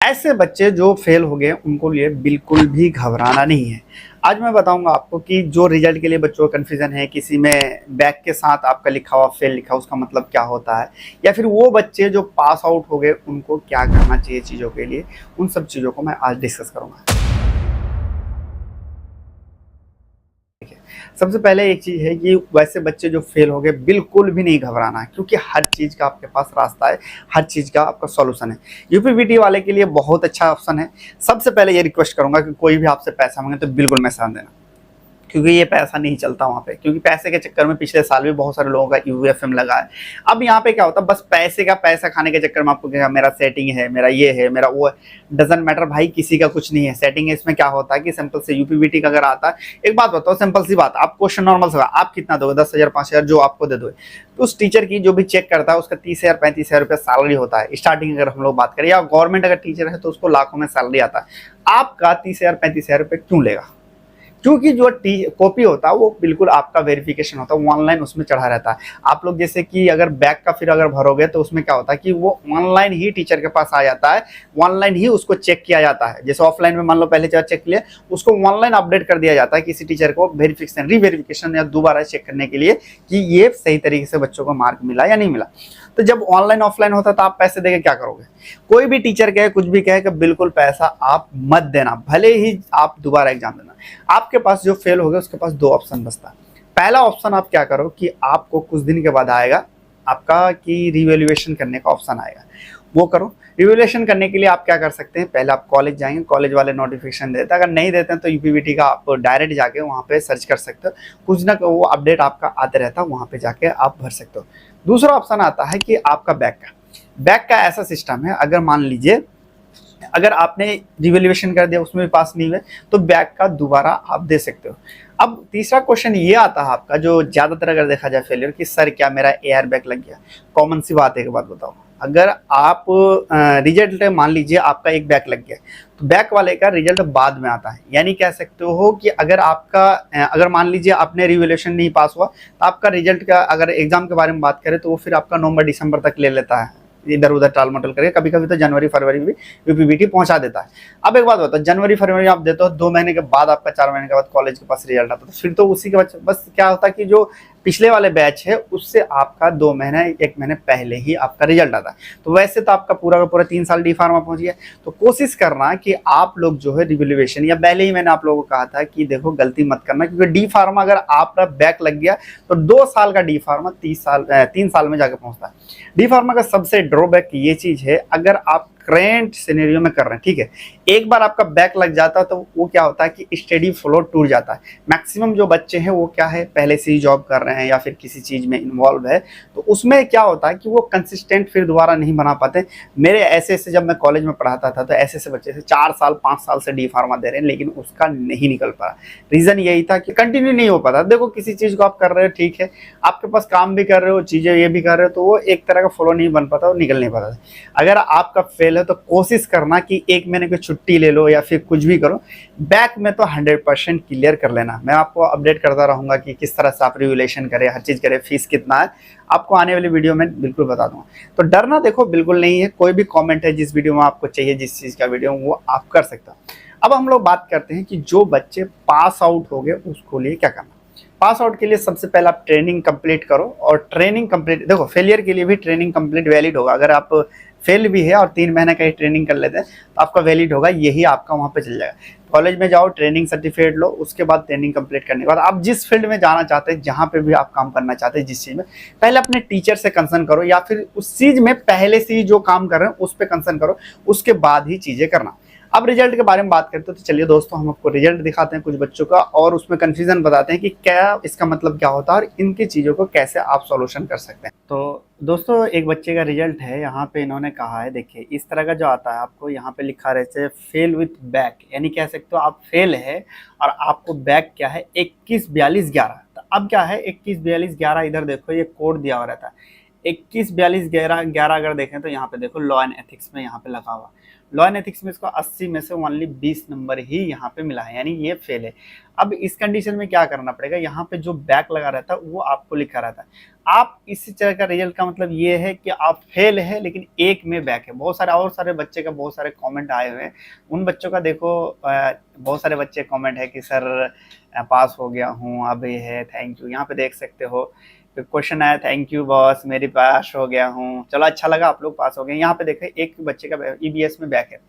ऐसे बच्चे जो फेल हो गए उनको लिए बिल्कुल भी घबराना नहीं है। आज मैं बताऊंगा आपको कि जो रिजल्ट के लिए बच्चों को कन्फ्यूजन है, किसी में बैक के साथ आपका लिखा हुआ फेल लिखा उसका मतलब क्या होता है, या फिर वो बच्चे जो पास आउट हो गए उनको क्या करना चाहिए चीज़ों के लिए, उन सब चीज़ों को मैं आज डिस्कस करूंगा। सबसे पहले एक चीज़ है कि वैसे बच्चे जो फेल हो गए बिल्कुल भी नहीं घबराना है, क्योंकि हर चीज़ का आपके पास रास्ता है, हर चीज़ का आपका सॉल्यूशन है। यूपीवीटी वाले के लिए बहुत अच्छा ऑप्शन है। सबसे पहले ये रिक्वेस्ट करूंगा कि कोई भी आपसे पैसा मांगे तो बिल्कुल मैसेज देना, क्योंकि ये पैसा नहीं चलता वहाँ पे, क्योंकि पैसे के चक्कर में पिछले साल भी बहुत सारे लोगों का यूएफएम लगा है। अब यहाँ पे क्या होता है, बस पैसे का पैसा खाने के चक्कर में आपको क्या, मेरा सेटिंग है, मेरा ये है, मेरा वो है, डजंट मैटर भाई, किसी का कुछ नहीं है। सेटिंग है, इसमें क्या होता है कि सिंपल से यूपीवीटी का अगर आता है, एक बात बताओ, सिंपल सी बात, आप क्वेश्चन नॉर्मल सा, आप कितना दोगे, 10,000 5,000 जो आपको दे दो, तो उस टीचर की जो भी चेक करता है उसका 30,000 35,000 रुपया सैलरी होता है स्टार्टिंग। अगर हम लोग बात करें, या गवर्नमेंट अगर टीचर है तो उसको लाखों में सैलरी आता है, आपका 30,000 35,000 रुपये क्यों लेगा? क्योंकि जो कॉपी होता है वो बिल्कुल आपका वेरिफिकेशन होता है, वो ऑनलाइन उसमें चढ़ा रहता है। आप लोग जैसे कि अगर बैक का फिर अगर भरोगे तो उसमें क्या होता है कि वो ऑनलाइन ही टीचर के पास आ जाता है, ऑनलाइन ही उसको चेक किया जाता है। जैसे ऑफलाइन में मान लो पहले चेक किया, उसको ऑनलाइन अपडेट कर दिया जाता है किसी टीचर को वेरिफिकेशन रीवेरिफिकेशन या दोबारा चेक करने के लिए कि ये सही तरीके से बच्चों को मार्क मिला या नहीं मिला। तो जब ऑनलाइन ऑफलाइन होता है तो आप पैसे देके क्या करोगे? कोई भी टीचर कहे कुछ भी कहे कि बिल्कुल पैसा आप मत देना, भले ही आप दोबारा एग्जाम देना। आपके पास जो फेल हो गया उसके पास दो ऑप्शन बचता है। पहला ऑप्शन आप क्या करो कि आपको कुछ दिन के बाद आएगा आपका कि रिवैल्यूएशन करने का ऑप्शन आएगा, वो करो। रिवैल्यूएशन करने के लिए आप क्या कर सकते हैं, पहले आप कॉलेज जाएंगे, कॉलेज वाले नोटिफिकेशन देते हैं, अगर नहीं देते हैं तो यूपीवीटी का आप डायरेक्ट जाके वहाँ पे सर्च कर सकते हो, कुछ ना वो अपडेट आपका आते रहता है, वहाँ पे जाके आप भर सकते हो। दूसरा ऑप्शन आता है कि आपका बैक का ऐसा सिस्टम है, अगर मान लीजिए अगर आपने रिवैल्यूएशन कर दिया उसमें भी पास नहीं हुए तो बैक का दोबारा आप दे सकते हो। अब तीसरा क्वेश्चन ये आता है आपका, जो ज्यादातर अगर देखा जाए फेलियर, कि सर क्या मेरा एयर बैक लग गया? कॉमन सी बात है, एक बात बताओ, अगर आप रिजल्ट मान लीजिए आपका एक बैक लग गया तो बैक वाले का रिजल्ट बाद में आता है। यानी कह सकते हो कि अगर आपका अगर मान लीजिए आपने रिवैल्यूएशन नहीं पास हुआ तो आपका रिजल्ट का, अगर एग्जाम के बारे में बात करें तो वो फिर आपका नवंबर दिसंबर तक ले लेता है, इधर उधर टाल मटल करके, कभी कभी तो जनवरी फरवरी में यूपीवीटी पहुंचा देता है। अब एक बात बताओ, जनवरी फरवरी आप देते हो, 2 महीने के बाद आपका 4 महीने के बाद कॉलेज के पास रिजल्ट आता है, तो फिर तो उसी के बस क्या होता है कि जो पिछले वाले बैच है उससे आपका 2 महीने 1 महीने पहले ही आपका रिजल्ट आता है। तो वैसे तो आपका पूरा का पूरा 3 साल डी फार्मा पहुंच गया। तो कोशिश करना कि आप लोग जो है रिवैल्यूएशन, या पहले ही मैंने आप लोगों को कहा था कि देखो गलती मत करना, क्योंकि डी फार्मा अगर आपका बैक लग गया तो 2 साल का डी फार्मा 3 साल में जाकर पहुंचता है। डी फार्मा का सबसे ड्रॉबैक ये चीज है, अगर आप करेंट सिनेरियो में कर रहे हैं, ठीक है, एक बार आपका बैक लग जाता है तो वो क्या होता है कि स्टडी फ्लो टूट जाता है। मैक्सिमम जो बच्चे हैं वो क्या है, पहले से ही जॉब कर रहे हैं या फिर किसी चीज में इन्वॉल्व है, तो उसमें क्या होता है कि वो कंसिस्टेंट फिर दोबारा नहीं बना पाते। मेरे ऐसे जब मैं कॉलेज में पढ़ाता था तो ऐसे बच्चे से 4 साल 5 साल से डी फार्मा दे रहे हैं, लेकिन उसका नहीं निकल पा। रीजन यही था कि कंटिन्यू नहीं हो पाता। देखो किसी चीज को आप कर रहे हो, ठीक है, आपके पास काम भी कर रहे हो, चीजें ये भी कर रहे हो, तो वो एक तरह का फ्लो नहीं बन पाता और निकल नहीं पाता। अगर आपका फेल है तो कोशिश करना कि 1 महीने की छुट्टी ले लो या फिर कुछ भी करो, बैक में तो 100% क्लियर कर लेना। मैं आपको अपडेट करता रहूंगा कि किस तरह से आप रिवैल्यूएशन करें, हर चीज करें, फीस कितना है, आपको आने वाली वीडियो में बिल्कुल बता दूंगा। तो डरना देखो बिल्कुल नहीं है, कोई भी कमेंट है जिस वीडियो में आपको चाहिए, जिस चीज का वीडियो वो आप कर सकते हो। अब हम लोग बात करते हैं कि जो बच्चे पास आउट हो गए उसको लिए क्या करना। पास आउट के लिए सबसे पहले आप ट्रेनिंग कंप्लीट करो, और ट्रेनिंग कंप्लीट, देखो फेलियर के लिए भी ट्रेनिंग कंप्लीट वैलिड होगा। अगर आप फेल भी है और 3 महीने का ही ट्रेनिंग कर लेते हैं तो आपका वैलिड होगा, यही आपका वहाँ पे चल जाएगा। कॉलेज में जाओ, ट्रेनिंग सर्टिफिकेट लो, उसके बाद ट्रेनिंग कंप्लीट करने के बाद आप जिस फील्ड में जाना चाहते हैं, जहाँ पे भी आप काम करना चाहते हैं, जिस चीज़ में, पहले अपने टीचर से कंसर्न करो, या फिर उस चीज़ में पहले से ही जो काम कर रहे हैं उस पर कंसर्न करो, उसके बाद ही चीज़ें करना। अब रिजल्ट के बारे में बात करते हैं, तो चलिए दोस्तों हम आपको रिजल्ट दिखाते हैं कुछ बच्चों का, और उसमें कंफ्यूजन बताते हैं कि क्या इसका मतलब क्या होता है और इनकी चीज़ों को कैसे आप सॉल्यूशन कर सकते हैं। तो दोस्तों एक बच्चे का रिजल्ट है, यहाँ पे इन्होंने कहा है, देखिए इस तरह का जो आता है आपको, यहाँ पे लिखा रहता है फेल विथ बैक, यानी कह सकते हो आप फेल है और आपको बैक क्या है 214211। तो अब क्या है 214211, इधर देखो ये कोड दिया हुआ रहता है 214211 अगर देखें तो यहाँ पे देखो लॉ एंड एथिक्स में यहाँ पे लगा हुआ। लॉ एंड एथिक्स में इसको 80 में से ओनली 20 नंबर ही यहाँ पे मिला है, यानी ये फेल है। अब इस कंडीशन में क्या करना पड़ेगा, यहाँ पे जो बैक लगा रहता है वो आपको लिखा रहता है। आप इस तरह का रिजल्ट का मतलब ये है कि आप फेल है लेकिन एक में बैक है। बहुत सारे और सारे बच्चे का बहुत सारे कमेंट आए हुए हैं, उन बच्चों का देखो बहुत सारे बच्चे कमेंट है कि सर पास हो गया हूँ, अब ये है, थैंक यू। यहाँ पे देख सकते हो क्वेश्चन आया, थैंक यू बॉस मेरी पास हो गया हूँ, चलो अच्छा लगा आप लोग पास हो गए। यहाँ पे देखें एक बच्चे का ईबीएस में बैक है,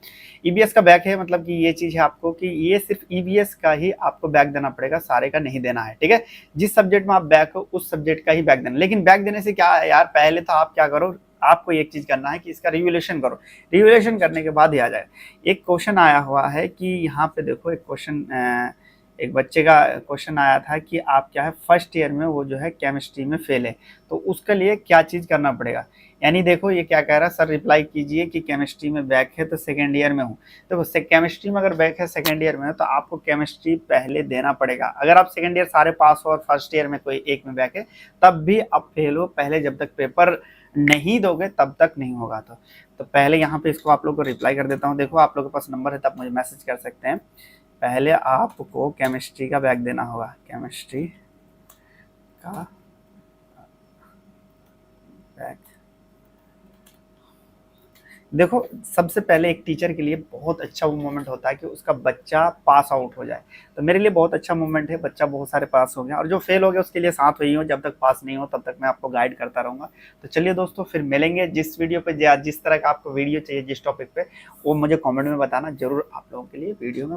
ईबीएस का बैक है, मतलब कि ये चीज है आपको कि ये सिर्फ ईबीएस का ही आपको बैक देना पड़ेगा, सारे का नहीं देना है, ठीक है। जिस सब्जेक्ट में आप बैक हो उस सब्जेक्ट का ही बैक देना। लेकिन बैक देने से क्या है यार, पहले तो आप क्या करो, आपको एक चीज करना है कि इसका रिवोल्यूशन करो, रिवोल्यूशन करने के बाद ही आ जाए। एक क्वेश्चन आया हुआ है कि यहाँ पे देखो एक क्वेश्चन, एक बच्चे का क्वेश्चन आया था कि आप क्या है फर्स्ट ईयर में वो जो है केमिस्ट्री में फेल है, तो उसके लिए क्या चीज़ करना पड़ेगा। यानी देखो ये क्या कह रहा है, सर रिप्लाई कीजिए कि केमिस्ट्री में बैक है तो सेकेंड ईयर में हूँ। देखो केमिस्ट्री में अगर बैक है सेकेंड ईयर में है तो आपको केमिस्ट्री पहले देना पड़ेगा। अगर आप सेकेंड ईयर सारे पास हो और फर्स्ट ईयर में कोई एक में बैक है तब भी आप फेल हो, पहले जब तक पेपर नहीं दोगे तब तक नहीं होगा। तो पहले यहाँ पे इसको आप लोग को रिप्लाई कर देता हूँ। देखो आप लोगों के पास नंबर है तो आप मुझे मैसेज कर सकते हैं। पहले आपको केमिस्ट्री का बैक देना होगा, केमिस्ट्री का बैक। देखो सबसे पहले एक टीचर के लिए बहुत अच्छा वो मोमेंट होता है कि उसका बच्चा पास आउट हो जाए, तो मेरे लिए बहुत अच्छा मोमेंट है, बच्चा बहुत सारे पास हो गया, और जो फेल हो गया उसके लिए साथ वही हो, जब तक पास नहीं हो तब तक मैं आपको गाइड करता रहूँगा। तो चलिए दोस्तों फिर मिलेंगे। जिस वीडियो पे जिस तरह का आपको वीडियो चाहिए जिस टॉपिक पे, वो मुझे कमेंट में बताना, जरूर आप लोगों के लिए वीडियो में